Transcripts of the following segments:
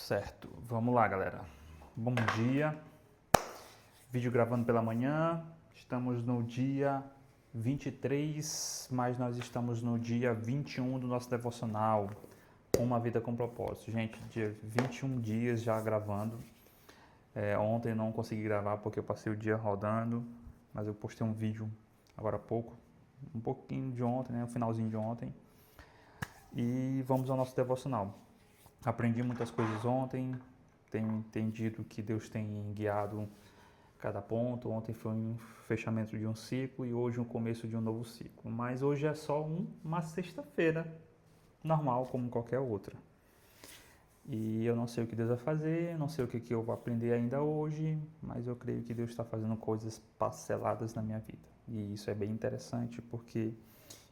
Certo, vamos lá, galera. Bom dia. Vídeo gravando pela manhã. Estamos no dia 23, mas nós estamos no dia 21 do nosso devocional, Uma Vida com Propósito. Gente, dia 21 dias já gravando. Ontem eu não consegui gravar porque eu passei o dia rodando, mas eu postei um vídeo agora há pouco, um pouquinho de ontem, né, o finalzinho de ontem. E vamos ao nosso devocional. Aprendi muitas coisas ontem, tenho entendido que Deus tem guiado cada ponto. Ontem foi um fechamento de um ciclo e hoje um começo de um novo ciclo. Mas hoje é só uma sexta-feira, normal como qualquer outra. E eu não sei o que Deus vai fazer, não sei o que eu vou aprender ainda hoje, mas eu creio que Deus está fazendo coisas parceladas na minha vida. E isso é bem interessante porque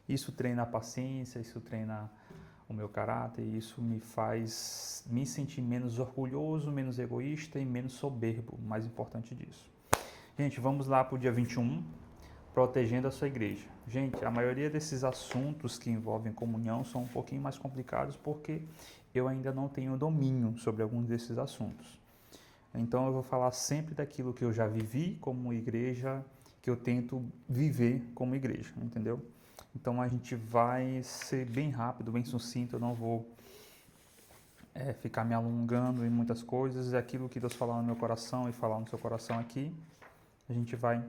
isso treina a paciência, isso treina o meu caráter, e isso me faz me sentir menos orgulhoso, menos egoísta e menos soberbo, o mais importante disso. Gente, vamos lá para o dia 21, protegendo a sua igreja. Gente, a maioria desses assuntos que envolvem comunhão são um pouquinho mais complicados porque eu ainda não tenho domínio sobre alguns desses assuntos. Então eu vou falar sempre daquilo que eu já vivi como igreja, que eu tento viver como igreja, entendeu? Então a gente vai ser bem rápido, bem sucinto, eu não vou ficar me alongando em muitas coisas. É aquilo que Deus falar no meu coração e falar no seu coração aqui, a gente vai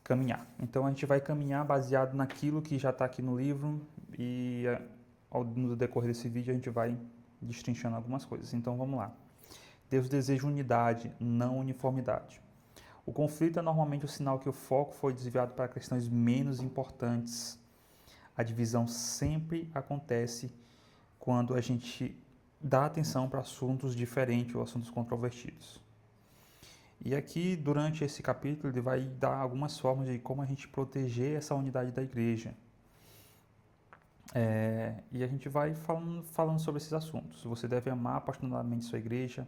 caminhar. Então a gente vai caminhar baseado naquilo que já está aqui no livro e no decorrer desse vídeo a gente vai destrinchando algumas coisas. Então vamos lá. Deus deseja unidade, não uniformidade. O conflito é normalmente o sinal que o foco foi desviado para questões menos importantes. A divisão sempre acontece quando a gente dá atenção para assuntos diferentes ou assuntos controvertidos. E aqui, durante esse capítulo, ele vai dar algumas formas de como a gente proteger essa unidade da igreja. E a gente vai falando sobre esses assuntos. Você deve amar apaixonadamente sua igreja,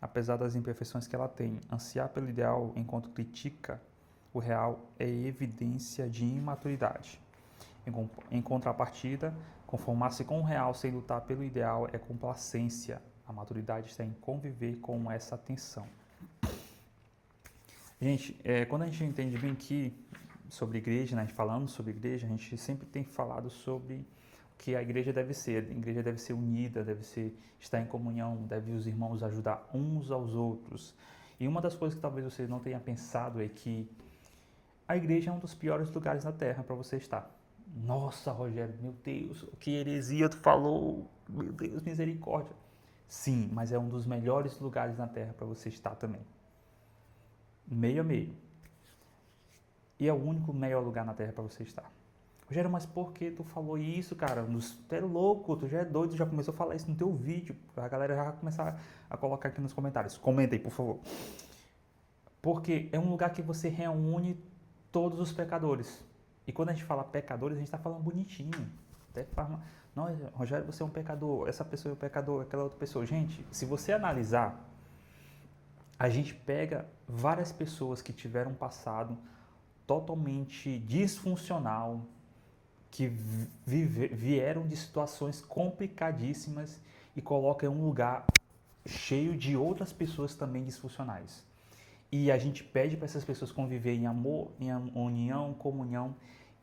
apesar das imperfeições que ela tem. Ansiar pelo ideal enquanto critica o real é evidência de imaturidade. Em contrapartida, conformar-se com o real sem lutar pelo ideal é complacência. A maturidade está em conviver com essa tensão. Gente, quando a gente entende bem aqui sobre igreja, né, falando sobre igreja, a gente sempre tem falado sobre o que a igreja deve ser. A igreja deve ser unida, estar em comunhão, deve os irmãos ajudar uns aos outros. E uma das coisas que talvez você não tenha pensado é que a igreja é um dos piores lugares na Terra para você estar. Nossa, Rogério, meu Deus, que heresia tu falou, meu Deus, misericórdia. Sim, mas é um dos melhores lugares na Terra para você estar também. Meio a meio. E é o único melhor lugar na Terra para você estar. Rogério, mas por que tu falou isso, cara? Tu é louco, tu já é doido, tu já começou a falar isso no teu vídeo. A galera já vai começar a colocar aqui nos comentários. Comenta aí, por favor. Porque é um lugar que você reúne todos os pecadores. E quando a gente fala pecadores, a gente está falando bonitinho. Até forma, não, Rogério, você é um pecador, essa pessoa é um pecador, aquela outra pessoa. Gente, se você analisar, a gente pega várias pessoas que tiveram um passado totalmente disfuncional, que vieram de situações complicadíssimas e coloca em um lugar cheio de outras pessoas também disfuncionais. E a gente pede para essas pessoas conviverem em amor, em união, comunhão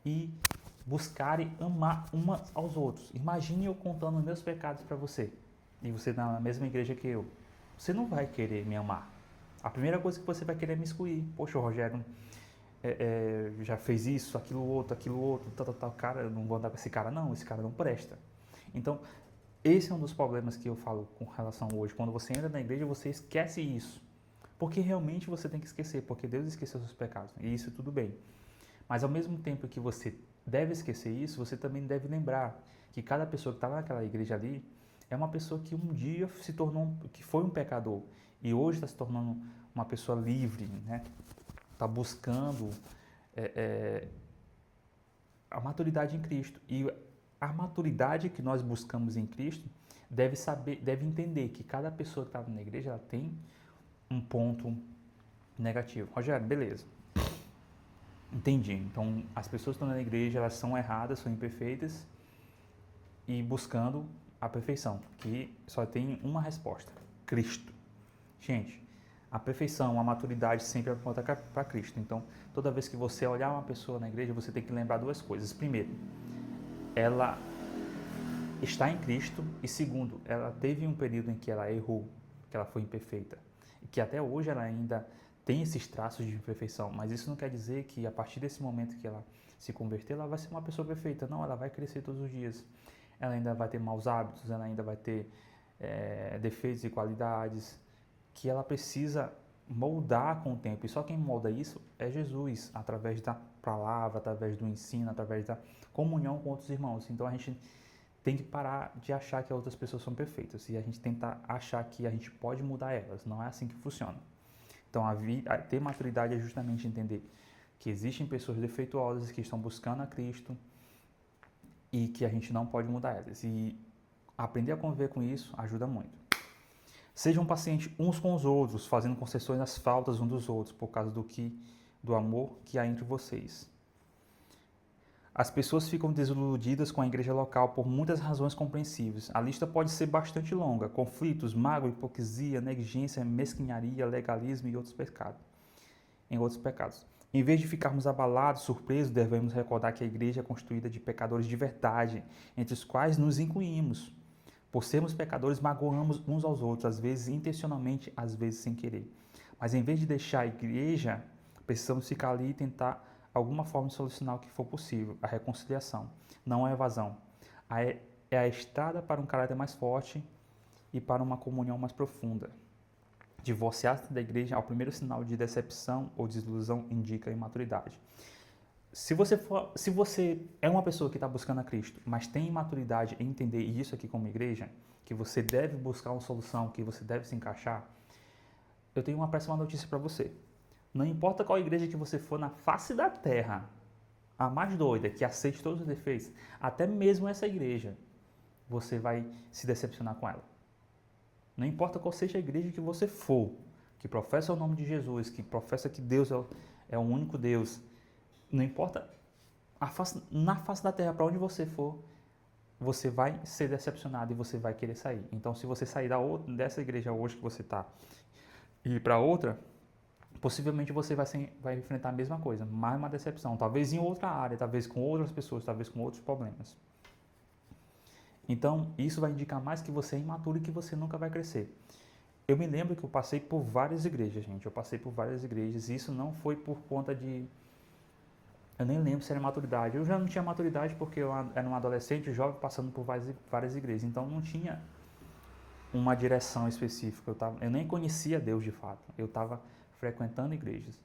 e buscarem amar umas aos outros. Imagine eu contando meus pecados para você e você na mesma igreja que eu. Você não vai querer me amar. A primeira coisa que você vai querer é me excluir. Poxa, o Rogério já fez isso, aquilo outro, tal. Cara, eu não vou andar com esse cara não, esse cara não presta. Então, esse é um dos problemas que eu falo com relação hoje. Quando você entra na igreja, você esquece isso. Porque realmente você tem que esquecer, porque Deus esqueceu seus pecados. E isso tudo bem. Mas ao mesmo tempo que você deve esquecer isso, você também deve lembrar que cada pessoa que está naquela igreja ali é uma pessoa que um dia se tornou, que foi um pecador e hoje está se tornando uma pessoa livre, né? Está buscando a maturidade em Cristo. E a maturidade que nós buscamos em Cristo deve entender que cada pessoa que está na igreja ela tem um ponto negativo. Rogério, beleza. Entendi. Então, as pessoas que estão na igreja, elas são erradas, são imperfeitas e buscando a perfeição, que só tem uma resposta: Cristo. Gente, a perfeição, a maturidade sempre aponta para Cristo. Então, toda vez que você olhar uma pessoa na igreja, você tem que lembrar duas coisas. Primeiro, ela está em Cristo, e segundo, ela teve um período em que ela errou, que ela foi imperfeita, e que até hoje ela ainda tem esses traços de imperfeição, mas isso não quer dizer que a partir desse momento que ela se converter, ela vai ser uma pessoa perfeita. Não, ela vai crescer todos os dias. Ela ainda vai ter maus hábitos, ela ainda vai ter defeitos e qualidades que ela precisa moldar com o tempo. E só quem molda isso é Jesus, através da palavra, através do ensino, através da comunhão com outros irmãos. Então a gente tem que parar de achar que as outras pessoas são perfeitas e a gente tentar achar que a gente pode mudar elas. Não é assim que funciona. Então, ter maturidade é justamente entender que existem pessoas defeituosas que estão buscando a Cristo e que a gente não pode mudar elas. E aprender a conviver com isso ajuda muito. Sejam pacientes uns com os outros, fazendo concessões nas faltas uns dos outros, por causa do amor que há entre vocês. As pessoas ficam desiludidas com a igreja local por muitas razões compreensíveis. A lista pode ser bastante longa: conflitos, mágoa, hipocrisia, negligência, mesquinharia, legalismo e outros pecados. Em vez de ficarmos abalados, surpresos, devemos recordar que a igreja é constituída de pecadores de verdade, entre os quais nos incluímos. Por sermos pecadores, magoamos uns aos outros, às vezes intencionalmente, às vezes sem querer. Mas em vez de deixar a igreja, precisamos ficar ali e tentar alguma forma de solucionar o que for possível. A reconciliação não é evasão. É a estrada para um caráter mais forte e para uma comunhão mais profunda. Divorciar-se da igreja ao primeiro sinal de decepção ou desilusão indica imaturidade. Se você é uma pessoa que está buscando a Cristo, mas tem imaturidade em entender isso aqui como igreja, que você deve buscar uma solução, que você deve se encaixar, eu tenho uma péssima notícia para você. Não importa qual igreja que você for na face da terra, a mais doida, que aceite todos os defeitos, até mesmo essa igreja, você vai se decepcionar com ela. Não importa qual seja a igreja que você for, que professa o nome de Jesus, que professa que Deus é o único Deus, não importa na face da terra, para onde você for, você vai ser decepcionado e você vai querer sair. Então, se você sair dessa igreja hoje que você está e ir para outra, possivelmente você vai enfrentar a mesma coisa, mais uma decepção, talvez em outra área, talvez com outras pessoas, talvez com outros problemas. Então, isso vai indicar mais que você é imaturo e que você nunca vai crescer. Eu me lembro que eu passei por várias igrejas, gente. Eu passei por várias igrejas e isso não foi por conta de... Eu nem lembro se era maturidade. Eu já não tinha maturidade porque eu era um adolescente jovem passando por várias igrejas. Então, não tinha uma direção específica. Eu nem conhecia Deus de fato. Eu estava frequentando igrejas.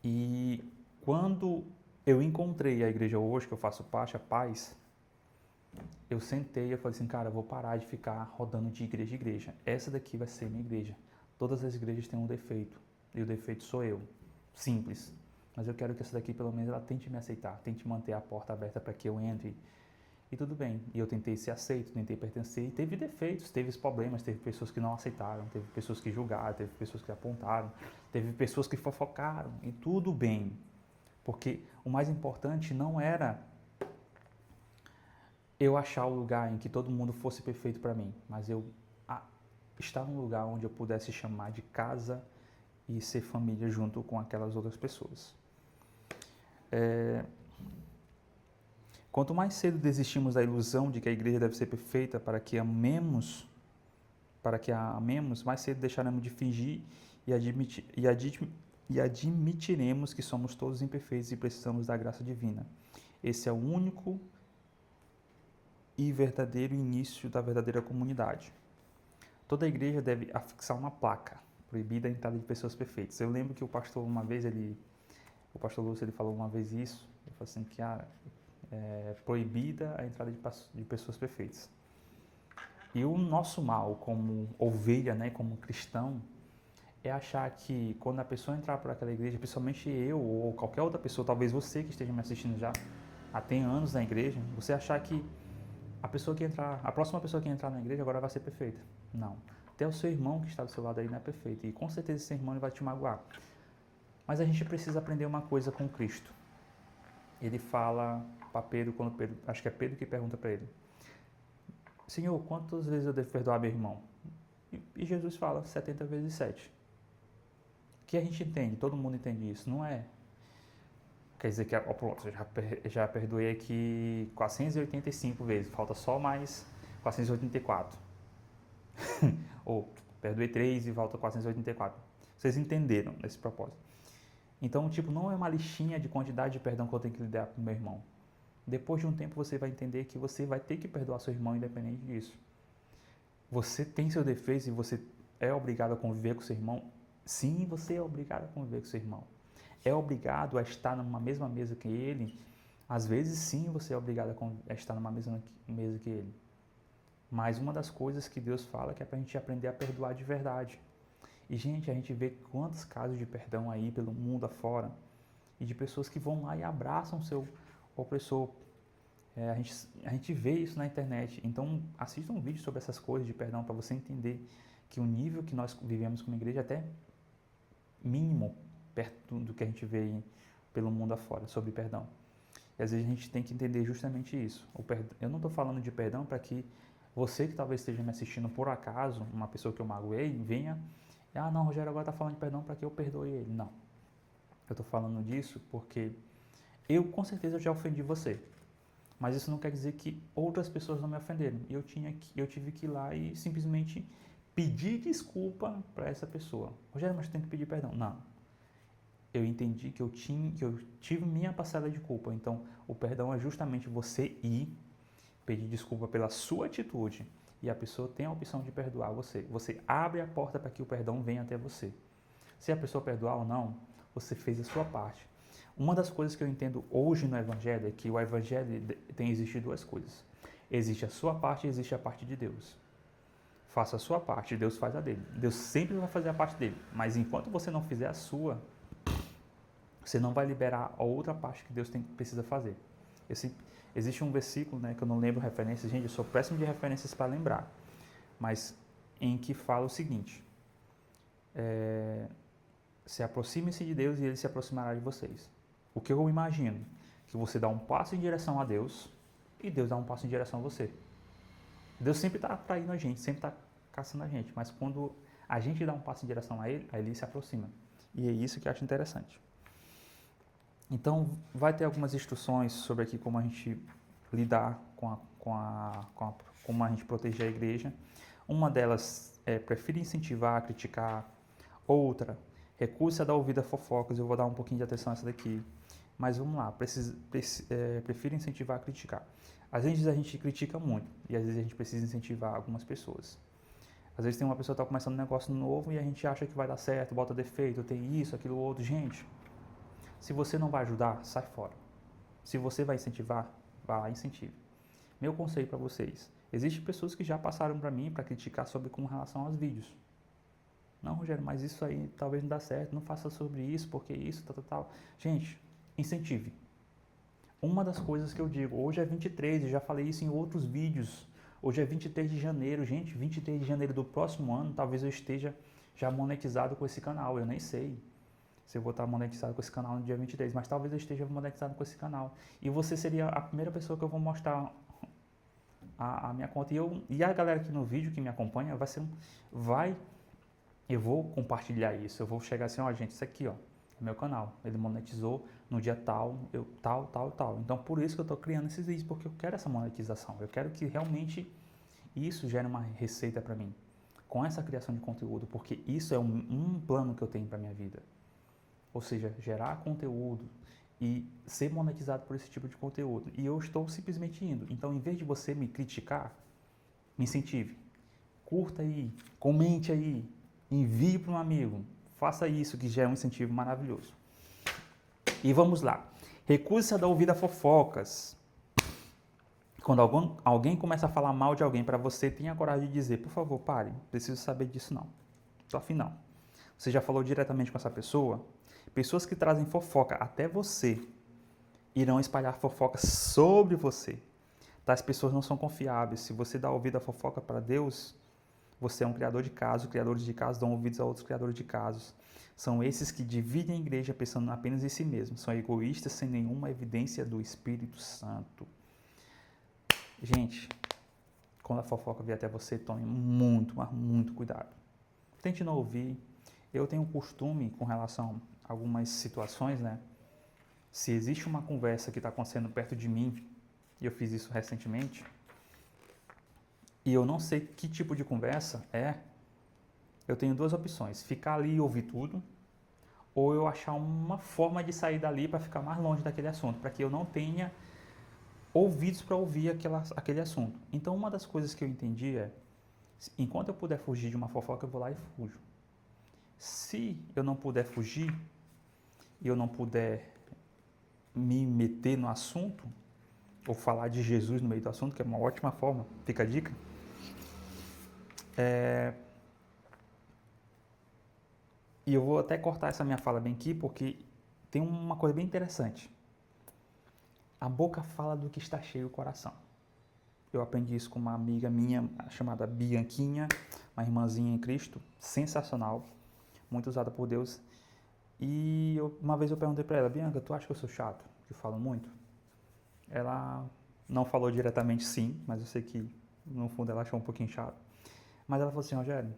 E quando eu encontrei a igreja hoje, que eu faço parte, a Paz, eu sentei e falei assim, cara, eu vou parar de ficar rodando de igreja em igreja. Essa daqui vai ser minha igreja. Todas as igrejas têm um defeito, e o defeito sou eu. Simples. Mas eu quero que essa daqui, pelo menos, ela tente me aceitar, tente manter a porta aberta para que eu entre. E tudo bem. E eu tentei ser aceito, tentei pertencer. E teve defeitos, teve problemas, teve pessoas que não aceitaram, teve pessoas que julgaram, teve pessoas que apontaram, teve pessoas que fofocaram. E tudo bem. Porque o mais importante não era eu achar o lugar em que todo mundo fosse perfeito para mim, mas eu estar num lugar onde eu pudesse chamar de casa e ser família junto com aquelas outras pessoas. Quanto mais cedo desistimos da ilusão de que a igreja deve ser perfeita para que a amemos, mais cedo deixaremos de fingir e admitiremos que somos todos imperfeitos e precisamos da graça divina. Esse é o único e verdadeiro início da verdadeira comunidade. Toda a igreja deve afixar uma placa, proibida a entrada de pessoas perfeitas. Eu lembro que o pastor uma vez, o pastor Lúcio, ele falou uma vez isso, ele falou assim que é proibida a entrada de pessoas perfeitas. E o nosso mal como ovelha, né, como cristão, é achar que quando a pessoa entrar por aquela igreja, principalmente eu ou qualquer outra pessoa, talvez você que esteja me assistindo já há tem anos na igreja, você achar que a próxima pessoa que entrar na igreja agora vai ser perfeita. Não. Até o seu irmão que está do seu lado aí não é perfeito. E com certeza esse irmão ele vai te magoar. Mas a gente precisa aprender uma coisa com Cristo. Ele fala para Pedro, acho que é Pedro que pergunta para ele, Senhor, quantas vezes eu devo perdoar meu irmão? E Jesus fala 70 vezes 7. Que a gente entende, todo mundo entende isso, não é? Quer dizer que, ó, pronto, eu já perdoei aqui 485 vezes, falta só mais 484. Ou perdoei 3 e falta 484. Vocês entenderam esse propósito. Então, tipo, não é uma listinha de quantidade de perdão que eu tenho que lidar com meu irmão. Depois de um tempo você vai entender que você vai ter que perdoar seu irmão independente disso. Você tem seu defeito e você é obrigado a conviver com seu irmão. Sim, você é obrigado a conviver com seu irmão. É obrigado a estar numa mesma mesa que ele. Às vezes, sim, você é obrigado a estar numa mesma mesa que ele. Mas uma das coisas que Deus fala é que é pra gente aprender a perdoar de verdade. E, gente, a gente vê quantos casos de perdão aí pelo mundo afora. E de pessoas que vão lá e abraçam seu opressor. A gente vê isso na internet. Então, assista um vídeo sobre essas coisas de perdão para você entender que o nível que nós vivemos como igreja é até mínimo perto do que a gente vê pelo mundo afora sobre perdão. E às vezes a gente tem que entender justamente isso. Eu não estou falando de perdão para que você que talvez esteja me assistindo por acaso, uma pessoa que eu magoei, venha, não, Rogério agora está falando de perdão para que eu perdoe ele. Não. Eu estou falando disso porque eu com certeza já ofendi você. Mas isso não quer dizer que outras pessoas não me ofenderam. E eu tive que ir lá e simplesmente pedir desculpa para essa pessoa. Rogério, mas tem que pedir perdão. Não. Eu entendi que eu tive minha parcela de culpa. Então, o perdão é justamente você ir pedir desculpa pela sua atitude e a pessoa tem a opção de perdoar você. Você abre a porta para que o perdão venha até você. Se a pessoa perdoar ou não, você fez a sua parte. Uma das coisas que eu entendo hoje no Evangelho é que o Evangelho tem existido duas coisas. Existe a sua parte e existe a parte de Deus. Faça a sua parte, Deus faz a dele. Deus sempre vai fazer a parte dele. Mas enquanto você não fizer a sua, você não vai liberar a outra parte que Deus precisa fazer. Existe um versículo, né, que eu não lembro referências, gente, eu sou péssimo de referências para lembrar, mas em que fala o seguinte: se aproxime-se de Deus e Ele se aproximará de vocês. O que eu imagino? Que você dá um passo em direção a Deus e Deus dá um passo em direção a você. Deus sempre está atraindo a gente, sempre está caçando a gente, mas quando a gente dá um passo em direção a Ele, aí Ele se aproxima. E é isso que eu acho interessante. Então, vai ter algumas instruções sobre aqui como a gente lidar como a gente proteger a igreja. Uma delas é prefira incentivar, criticar. Outra, recuse-se a dar ouvido a fofocas. Eu vou dar um pouquinho de atenção a essa daqui. Mas vamos lá, prefira incentivar, criticar. Às vezes a gente critica muito e às vezes a gente precisa incentivar algumas pessoas. Às vezes tem uma pessoa que está começando um negócio novo e a gente acha que vai dar certo, bota defeito, tem isso, aquilo, outro. Gente, se você não vai ajudar, sai fora. Se você vai incentivar, vá lá e incentive. Meu conselho para vocês: existem pessoas que já passaram para mim para criticar sobre com relação aos vídeos. Não, Rogério, mas isso aí talvez não dá certo, não faça sobre isso, porque isso, tal. Gente, incentive. Uma das coisas que eu digo, hoje é 23, eu já falei isso em outros vídeos. Hoje é 23 de janeiro, gente, 23 de janeiro do próximo ano, talvez eu esteja já monetizado com esse canal, eu nem sei se eu vou estar monetizado com esse canal no dia 23, mas talvez eu esteja monetizado com esse canal. E você seria a primeira pessoa que eu vou mostrar a minha conta. E a galera aqui no vídeo que me acompanha eu vou compartilhar isso. Eu vou chegar assim, ó, gente, isso aqui, ó, é meu canal. Ele monetizou no dia tal, tal. Então, por isso que eu estou criando esses vídeos, porque eu quero essa monetização. Eu quero que realmente isso gere uma receita para mim, com essa criação de conteúdo, porque isso é um plano que eu tenho para minha vida. Ou seja, gerar conteúdo e ser monetizado por esse tipo de conteúdo. E eu estou simplesmente indo. Então, em vez de você me criticar, me incentive. Curta aí, comente aí, envie para um amigo. Faça isso, que já é um incentivo maravilhoso. E vamos lá. Recuse-se a dar ouvido a fofocas. Quando alguém começa a falar mal de alguém para você, tenha coragem de dizer: por favor, pare, preciso saber disso não. Tô afim não. Você já falou diretamente com essa pessoa? Pessoas que trazem fofoca até você irão espalhar fofocas sobre você. Tais pessoas não são confiáveis. Se você dá ouvido à fofoca para Deus, você é um criador de casos. Criadores de casos dão ouvidos a outros criadores de casos. São esses que dividem a igreja pensando apenas em si mesmos. São egoístas sem nenhuma evidência do Espírito Santo. Gente, quando a fofoca vier até você, tome muito, mas muito cuidado. Tente não ouvir. Eu tenho um costume com relação a algumas situações, né? Se existe uma conversa que está acontecendo perto de mim, e eu fiz isso recentemente, e eu não sei que tipo de conversa é, eu tenho duas opções: ficar ali e ouvir tudo, ou eu achar uma forma de sair dali para ficar mais longe daquele assunto, para que eu não tenha ouvidos para ouvir aquele assunto. Então, uma das coisas que eu entendi é, enquanto eu puder fugir de uma fofoca, eu vou lá e fujo. Se eu não puder fugir, e eu não puder me meter no assunto, ou falar de Jesus no meio do assunto, que é uma ótima forma, fica a dica, e eu vou até cortar essa minha fala bem aqui, porque tem uma coisa bem interessante. A boca fala do que está cheio o coração. Eu aprendi isso com uma amiga minha chamada Bianquinha, uma irmãzinha em Cristo, sensacional, muito usada por Deus. E uma vez eu perguntei para ela: Bianca, tu acha que eu sou chato, que eu falo muito? Ela não falou diretamente sim, mas eu sei que no fundo ela achou um pouquinho chato. Mas ela falou assim: Rogério,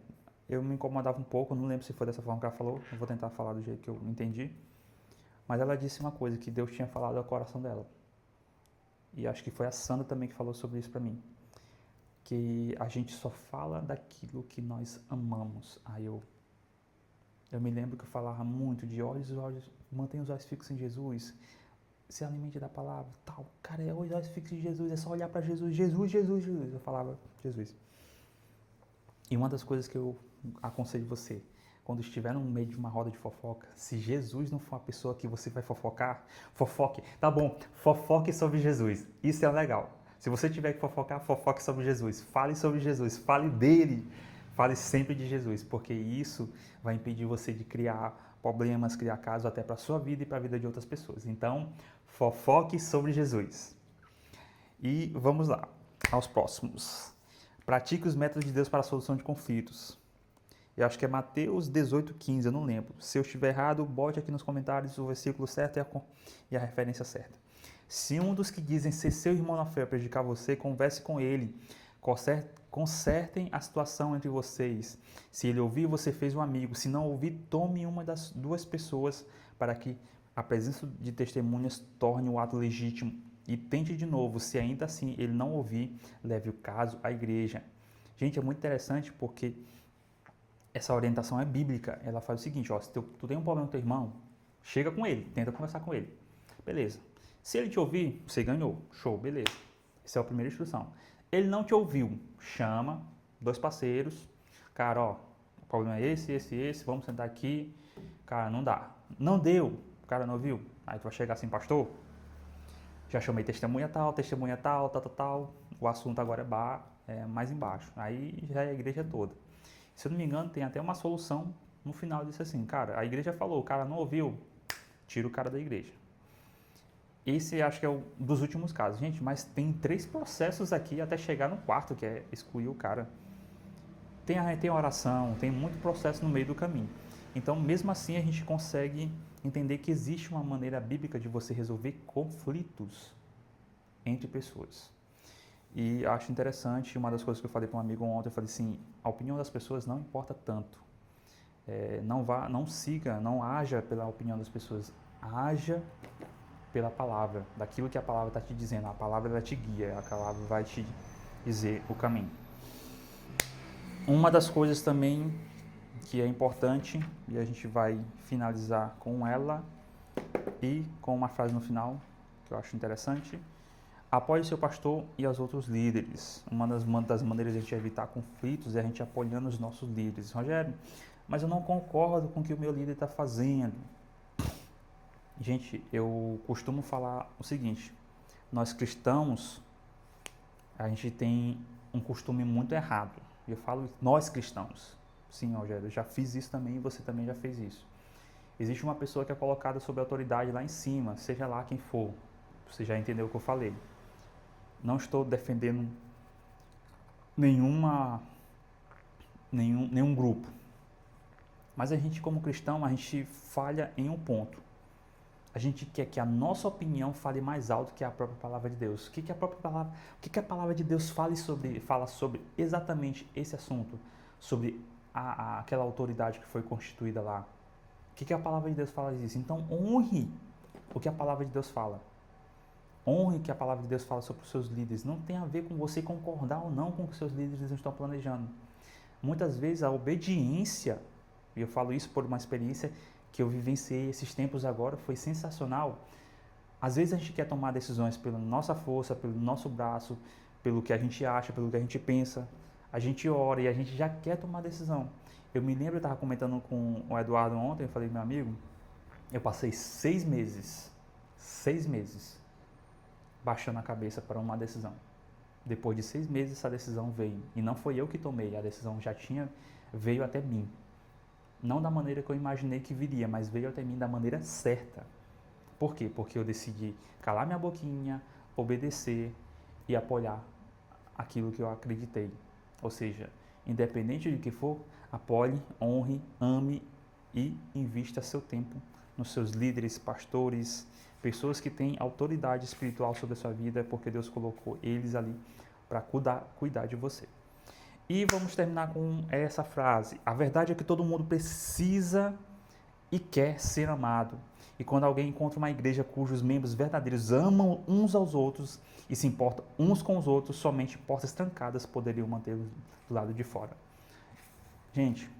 eu me incomodava um pouco, não lembro se foi dessa forma que ela falou, eu vou tentar falar do jeito que eu entendi. Mas ela disse uma coisa, que Deus tinha falado ao coração dela. E acho que foi a Sandra também que falou sobre isso para mim. Que a gente só fala daquilo que nós amamos. Aí eu me lembro que eu falava muito de olhos, mantenha os olhos fixos em Jesus, se alimente da palavra, tal. Cara, é olhos fixos em Jesus, é só olhar para Jesus, Jesus, Jesus, Jesus. Eu falava Jesus. E uma das coisas que eu aconselho você, quando estiver no meio de uma roda de fofoca, se Jesus não for a pessoa que você vai fofocar, fofoque. Tá bom, fofoque sobre Jesus. Isso é legal. Se você tiver que fofocar, fofoque sobre Jesus. Fale sobre Jesus, fale dele. Fale sempre de Jesus, porque isso vai impedir você de criar problemas, criar casos até para a sua vida e para a vida de outras pessoas. Então, fofoque sobre Jesus. E vamos lá, aos próximos. Pratique os métodos de Deus para a solução de conflitos. Eu acho que é Mateus 18:15, eu não lembro. Se eu estiver errado, bote aqui nos comentários o versículo certo e a referência certa. Se um dos que dizem ser seu irmão na fé prejudicar você, converse com ele. Consertem a situação entre vocês. Se ele ouvir, você fez um amigo. Se não ouvir, tome uma das duas pessoas para que a presença de testemunhas torne o ato legítimo. E tente de novo. Se ainda assim ele não ouvir, leve o caso à igreja. Gente, é muito interessante porque essa orientação é bíblica. Ela faz o seguinte, ó, se tu tem um problema com teu irmão, chega com ele, tenta conversar com ele. Beleza. Se ele te ouvir, você ganhou. Show, beleza. Essa é a primeira instrução. Ele não te ouviu, chama dois parceiros. Cara, ó, o problema é esse, vamos sentar aqui. Cara, não dá. Não deu, o cara não ouviu. Aí tu vai chegar assim, pastor, já chamei testemunha tal, tal. O assunto agora é mais embaixo. Aí já é a igreja toda. Se eu não me engano, tem até uma solução no final disso assim. Cara, a igreja falou, o cara não ouviu, tira o cara da igreja. Esse acho que é um dos últimos casos. Gente, mas tem 3 processos aqui até chegar no quarto, que é excluir o cara. Tem oração, tem muito processo no meio do caminho. Então, mesmo assim, a gente consegue entender que existe uma maneira bíblica de você resolver conflitos entre pessoas. E acho interessante, uma das coisas que eu falei para um amigo ontem, eu falei assim, a opinião das pessoas não importa tanto. Não siga, não haja pela opinião das pessoas, haja pela palavra, daquilo que a palavra está te dizendo. A palavra ela te guia, a palavra vai te dizer o caminho. Uma das coisas também que é importante, e a gente vai finalizar com ela e com uma frase no final, que eu acho interessante: apoie seu pastor e os outros líderes. Uma das maneiras de a gente evitar conflitos é a gente apoiando os nossos líderes. Rogério, mas eu não concordo com o que o meu líder está fazendo. Gente, eu costumo falar o seguinte: nós cristãos, a gente tem um costume muito errado. Eu falo nós cristãos. Sim, Rogério, eu já fiz isso também e você também já fez isso. Existe uma pessoa que é colocada sob autoridade lá em cima, seja lá quem for. Você já entendeu o que eu falei. Não estou defendendo nenhum grupo. Mas a gente, como cristão, a gente falha em um ponto. A gente quer que a nossa opinião fale mais alto que a própria palavra de Deus. O que a palavra de Deus fala sobre exatamente esse assunto, sobre aquela autoridade que foi constituída lá. O que a palavra de Deus fala disso? Então honre o que a palavra de Deus fala. Honre o que a palavra de Deus fala sobre os seus líderes. Não tem a ver com você concordar ou não com o que os seus líderes estão planejando. Muitas vezes a obediência, e eu falo isso por uma experiência que eu vivenciei esses tempos agora, foi sensacional. Às vezes a gente quer tomar decisões pela nossa força, pelo nosso braço, pelo que a gente acha, pelo que a gente pensa. A gente ora e a gente já quer tomar decisão. Eu me lembro, eu estava comentando com o Eduardo ontem, eu falei, meu amigo, eu passei 6 meses, baixando a cabeça para uma decisão. Depois de 6 meses essa decisão veio. E não foi eu que tomei, a decisão veio até mim. Não da maneira que eu imaginei que viria, mas veio até mim da maneira certa. Por quê? Porque eu decidi calar minha boquinha, obedecer e apoiar aquilo que eu acreditei. Ou seja, independente de que for, apoie, honre, ame e invista seu tempo nos seus líderes, pastores, pessoas que têm autoridade espiritual sobre a sua vida, porque Deus colocou eles ali para cuidar de você. E vamos terminar com essa frase. A verdade é que todo mundo precisa e quer ser amado. E quando alguém encontra uma igreja cujos membros verdadeiros amam uns aos outros e se importam uns com os outros, somente portas trancadas poderiam mantê-los do lado de fora. Gente,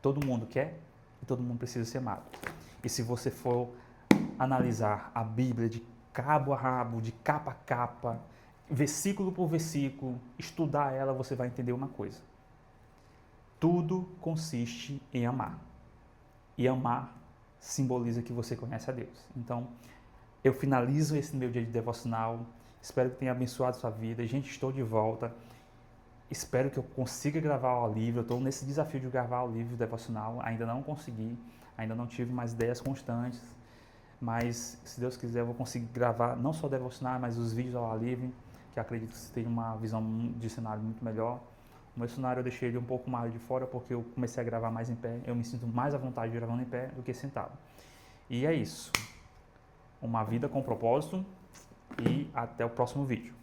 todo mundo quer e todo mundo precisa ser amado. E se você for analisar a Bíblia de cabo a rabo, de capa a capa, versículo por versículo, estudar ela, você vai entender uma coisa. Tudo consiste em amar. E amar simboliza que você conhece a Deus. Então, eu finalizo esse meu dia de devocional. Espero que tenha abençoado a sua vida. Gente, estou de volta. Espero que eu consiga gravar o livro. Eu estou nesse desafio de gravar o livro devocional. Ainda não consegui. Ainda não tive mais ideias constantes. Mas, se Deus quiser, eu vou conseguir gravar não só devocional, mas os vídeos ao ar livre, que acredito que você tenha uma visão de cenário muito melhor. O meu cenário eu deixei ele um pouco mais de fora porque eu comecei a gravar mais em pé. Eu me sinto mais à vontade gravando em pé do que sentado. E é isso. Uma vida com propósito e até o próximo vídeo.